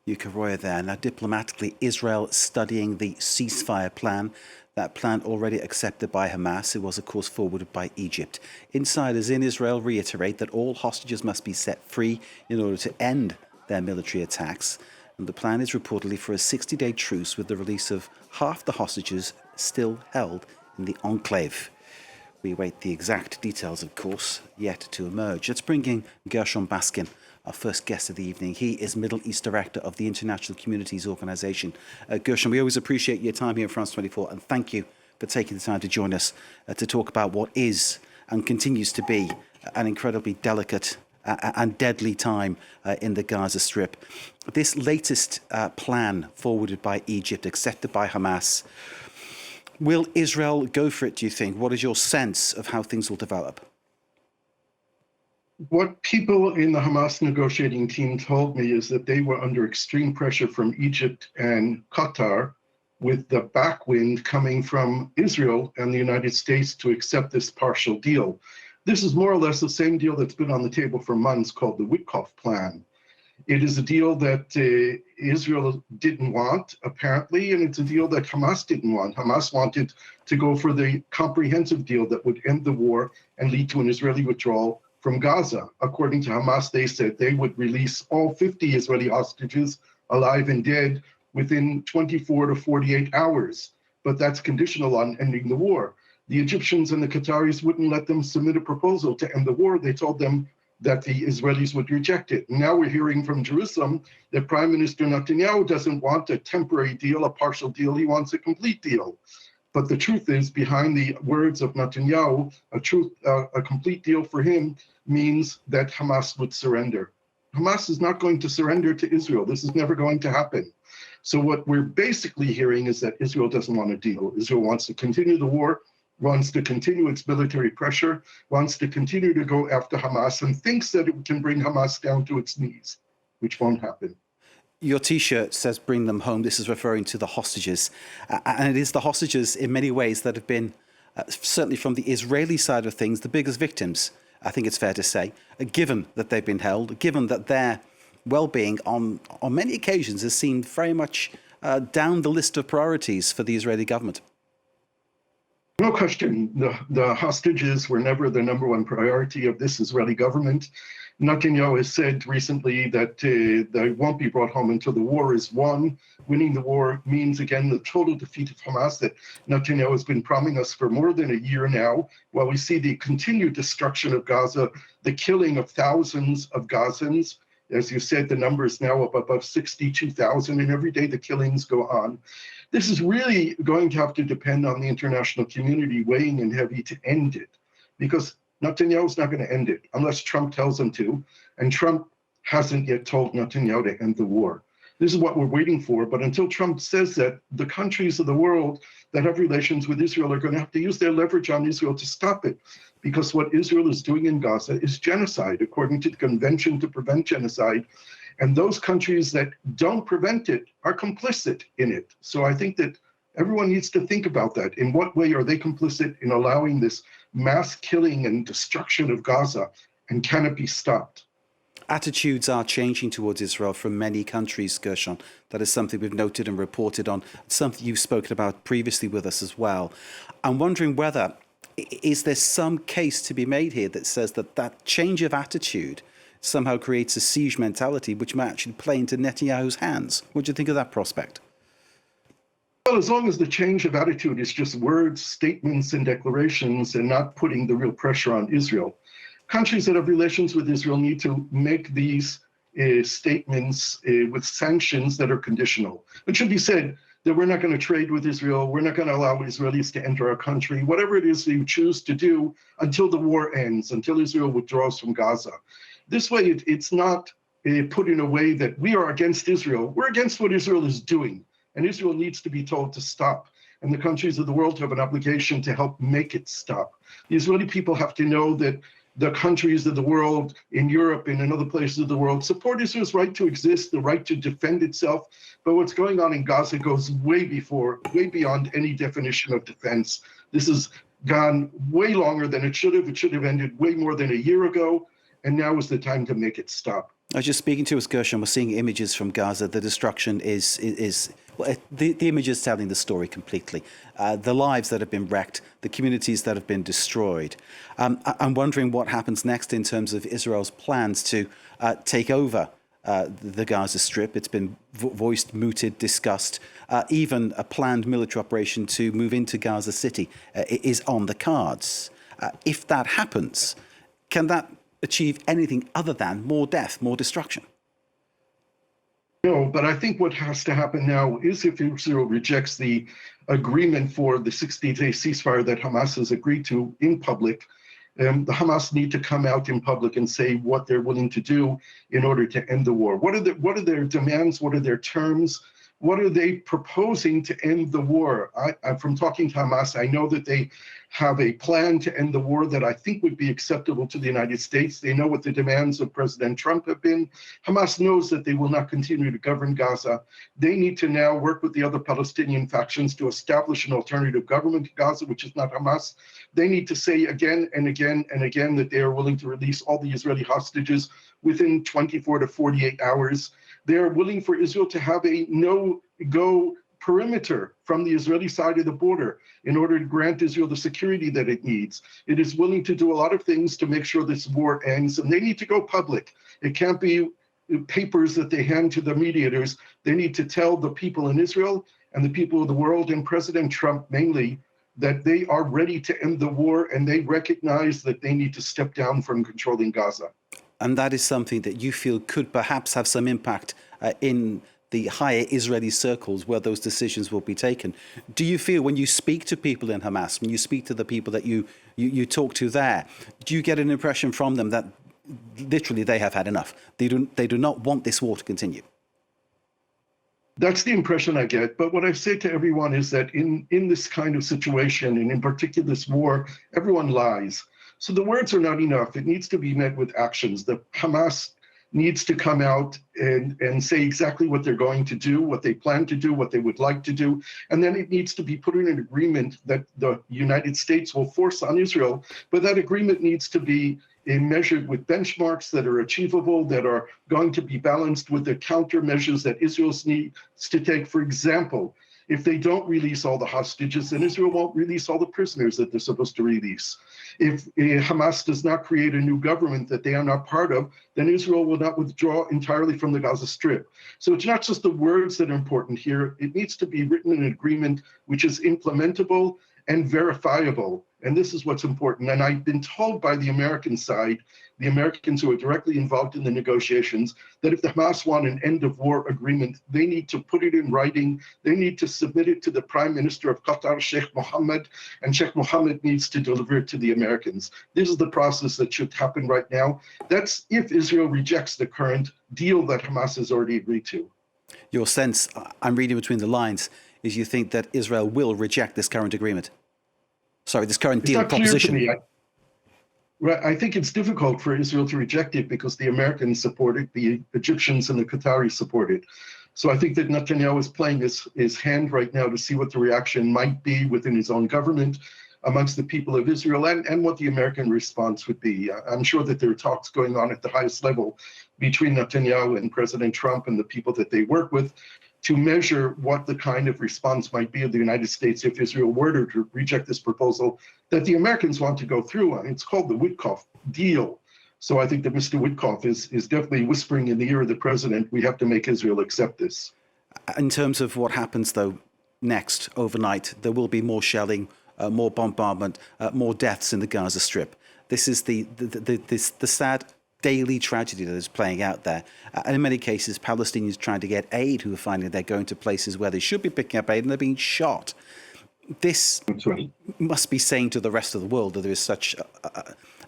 Ukaroya there. Now, diplomatically, Israel studying the ceasefire plan. That plan already accepted by Hamas. It was, of course, forwarded by Egypt. Insiders in Israel reiterate that all hostages must be set free in order to end their military attacks. And the plan is reportedly for a 60-day truce with the release of half the hostages still held in the enclave. We await the exact details, of course, yet to emerge. Let's bring in Gershon Baskin, our first guest of the evening. He is Middle East Director of the International Communities Organization. Gershon, we always appreciate your time here in France 24, and thank you for taking the time to join us to talk about what is and continues to be an incredibly delicate and deadly time in the Gaza Strip. This latest plan forwarded by Egypt, accepted by Hamas, will Israel go for it, do you think? What is your sense of how things will develop? What people in the Hamas negotiating team told me is that they were under extreme pressure from Egypt and Qatar, with the backwind coming from Israel and the United States to accept this partial deal. This is more or less the same deal that's been on the table for months, called the Witkoff Plan. It is a deal that Israel didn't want, apparently, and it's a deal that Hamas didn't want. Hamas wanted to go for the comprehensive deal that would end the war and lead to an Israeli withdrawal from Gaza. According to Hamas, they said they would release all 50 Israeli hostages, alive and dead, within 24 to 48 hours. But that's conditional on ending the war. The Egyptians and the Qataris wouldn't let them submit a proposal to end the war. They told them that the Israelis would reject it. Now we're hearing from Jerusalem that Prime Minister Netanyahu doesn't want a temporary deal, a partial deal. He wants a complete deal. But the truth is, behind the words of Netanyahu, a complete deal for him means that Hamas would surrender. Hamas is not going to surrender to Israel. This is never going to happen. So what we're basically hearing is that Israel doesn't want a deal. Israel wants to continue the war, wants to continue its military pressure, wants to continue to go after Hamas, and thinks that it can bring Hamas down to its knees, which won't happen. Your T-shirt says bring them home. This is referring to the hostages. And it is the hostages in many ways that have been, certainly from the Israeli side of things, the biggest victims, I think it's fair to say, given that they've been held, given that their well-being on many occasions has seemed very much down the list of priorities for the Israeli government. No question, the hostages were never the number one priority of this Israeli government. Netanyahu has said recently that they won't be brought home until the war is won. Winning the war means, again, the total defeat of Hamas that Netanyahu has been promising us for more than a year now, while we see the continued destruction of Gaza, the killing of thousands of Gazans. As you said, the number is now up above 62,000, and every day the killings go on. This is really going to have to depend on the international community weighing in heavy to end it, because Netanyahu's not going to end it unless Trump tells him to, and Trump hasn't yet told Netanyahu to end the war. This is what we're waiting for, but until Trump says that, the countries of the world that have relations with Israel are going to have to use their leverage on Israel to stop it, because what Israel is doing in Gaza is genocide, according to the Convention to Prevent Genocide, and those countries that don't prevent it are complicit in it. So I think that everyone needs to think about that. In what way are they complicit in allowing this mass killing and destruction of Gaza, and can it be stopped? Attitudes are changing towards Israel from many countries, Gershon. That is something we've noted and reported on, something you've spoken about previously with us as well. I'm wondering whether, is there some case to be made here that says that that change of attitude somehow creates a siege mentality which might actually play into Netanyahu's hands? What do you think of that prospect? Well, as long as the change of attitude is just words, statements, and declarations, and not putting the real pressure on Israel, countries that have relations with Israel need to make these statements with sanctions that are conditional. It should be said that we're not going to trade with Israel, we're not going to allow Israelis to enter our country, whatever it is you choose to do until the war ends, until Israel withdraws from Gaza. This way, it's not put in a way that we are against Israel. We're against what Israel is doing, and Israel needs to be told to stop. And the countries of the world have an obligation to help make it stop. The Israeli people have to know that the countries of the world, in Europe and in other places of the world, support Israel's right to exist, the right to defend itself. But what's going on in Gaza goes way beyond any definition of defense. This has gone way longer than it should have. It should have ended way more than a year ago. And now is the time to make it stop. I was just speaking to us, Gershon. We're seeing images from Gaza. The destruction the image is telling the story completely. The lives that have been wrecked, the communities that have been destroyed. I'm wondering what happens next in terms of Israel's plans to take over the Gaza Strip. It's been voiced, mooted, discussed. Even a planned military operation to move into Gaza City is on the cards. If that happens, can that achieve anything other than more death, more destruction? No, but I think what has to happen now is if Israel rejects the agreement for the 60-day ceasefire that Hamas has agreed to in public, the Hamas need to come out in public and say what they're willing to do in order to end the war. What are their demands? What are their terms? What are they proposing to end the war? From talking to Hamas, I know that they have a plan to end the war that I think would be acceptable to the United States. They know what the demands of President Trump have been. Hamas knows that they will not continue to govern Gaza. They need to now work with the other Palestinian factions to establish an alternative government to Gaza, which is not Hamas. They need to say again and again and again that they are willing to release all the Israeli hostages within 24 to 48 hours. They're willing for Israel to have a no-go perimeter from the Israeli side of the border in order to grant Israel the security that it needs. It is willing to do a lot of things to make sure this war ends, and they need to go public. It can't be papers that they hand to the mediators. They need to tell the people in Israel and the people of the world, and President Trump mainly, that they are ready to end the war, and they recognize that they need to step down from controlling Gaza. And that is something that you feel could perhaps have some impact in the higher Israeli circles where those decisions will be taken. Do you feel when you speak to people in Hamas, when you speak to the people that you talk to there, do you get an impression from them that literally they have had enough? They do not want this war to continue? That's the impression I get. But what I say to everyone is that in this kind of situation, and in particular this war, everyone lies. So the words are not enough. It needs to be met with actions. The Hamas needs to come out and say exactly what they're going to do, what they plan to do, what they would like to do. And then it needs to be put in an agreement that the United States will force on Israel. But that agreement needs to be measured with benchmarks that are achievable, that are going to be balanced with the countermeasures that Israel needs to take. For example, if they don't release all the hostages, then Israel won't release all the prisoners that they're supposed to release. If Hamas does not create a new government that they are not part of, then Israel will not withdraw entirely from the Gaza Strip. So it's not just the words that are important here. It needs to be written in an agreement which is implementable and verifiable. And this is what's important. And I've been told by the American side, the Americans who are directly involved in the negotiations, that if the Hamas want an end of war agreement, they need to put it in writing. They need to submit it to the Prime Minister of Qatar, Sheikh Mohammed, and Sheikh Mohammed needs to deliver it to the Americans. This is the process that should happen right now. That's if Israel rejects the current deal that Hamas has already agreed to. Your sense, I'm reading between the lines, is you think that Israel will reject this current agreement? Sorry, this current deal proposition. I think it's difficult for Israel to reject it because the Americans support it, the Egyptians and the Qataris support it. So I think that Netanyahu is playing his hand right now to see what the reaction might be within his own government, amongst the people of Israel, and what the American response would be. I'm sure that there are talks going on at the highest level between Netanyahu and President Trump and the people that they work with to measure what the kind of response might be of the United States if Israel were to reject this proposal that the Americans want to go through. It's called the Witkoff deal. So I think that Mr. Witkoff is definitely whispering in the ear of the president, we have to make Israel accept this. In terms of what happens, though, next, overnight, there will be more shelling, more bombardment, more deaths in the Gaza Strip. This is the sad daily tragedy that is playing out there. And in many cases, Palestinians trying to get aid who are finding they're going to places where they should be picking up aid and they're being shot. This must be saying to the rest of the world that there is such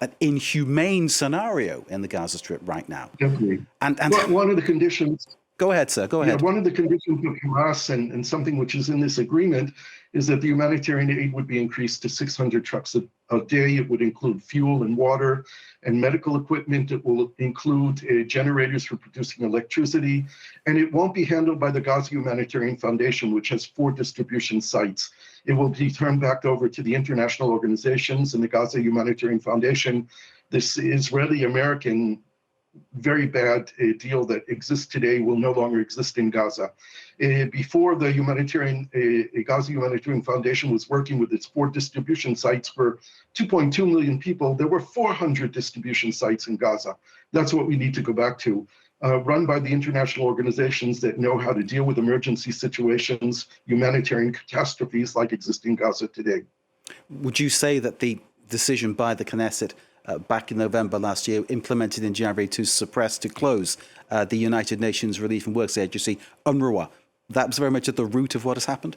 an inhumane scenario in the Gaza Strip right now. Definitely. And one of the conditions... Go ahead, sir. Go ahead. Yeah, one of the conditions of Hamas and something which is in this agreement is that the humanitarian aid would be increased to 600 trucks a day. It would include fuel and water and medical equipment. It will include generators for producing electricity. And it won't be handled by the Gaza Humanitarian Foundation, which has 4 distribution sites. It will be turned back over to the international organizations and the Gaza Humanitarian Foundation. This Israeli-American very bad deal that exists today will no longer exist in Gaza. Before the Gaza Humanitarian Foundation was working with its 4 distribution sites for 2.2 million people, there were 400 distribution sites in Gaza. That's what we need to go back to. Run by the international organizations that know how to deal with emergency situations, humanitarian catastrophes like exist in Gaza today. Would you say that the decision by the Knesset back in November last year, implemented in January to close the United Nations Relief and Works Agency, UNRWA, that was very much at the root of what has happened?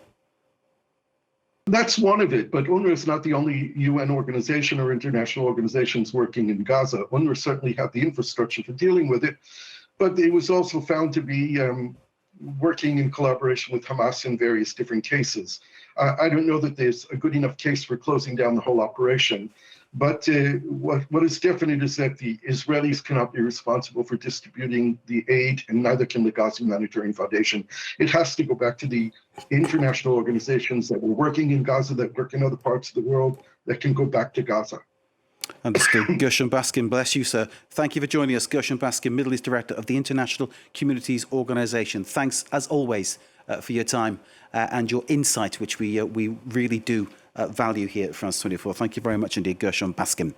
That's one of it, but UNRWA is not the only UN organization or international organizations working in Gaza. UNRWA certainly had the infrastructure for dealing with it, but it was also found to be working in collaboration with Hamas in various different cases. I don't know that there's a good enough case for closing down the whole operation, but what is definite is that the Israelis cannot be responsible for distributing the aid, and neither can the Gaza Humanitarian Foundation. It has to go back to the international organizations that were working in Gaza, that work in other parts of the world, that can go back to Gaza. Understood. Gershon Baskin, bless you, sir. Thank you for joining us. Gershon Baskin, Middle East Director of the International Communities Organization. Thanks, as always, for your time and your insight, which we really do value here at France 24. Thank you very much indeed, Gershon Baskin.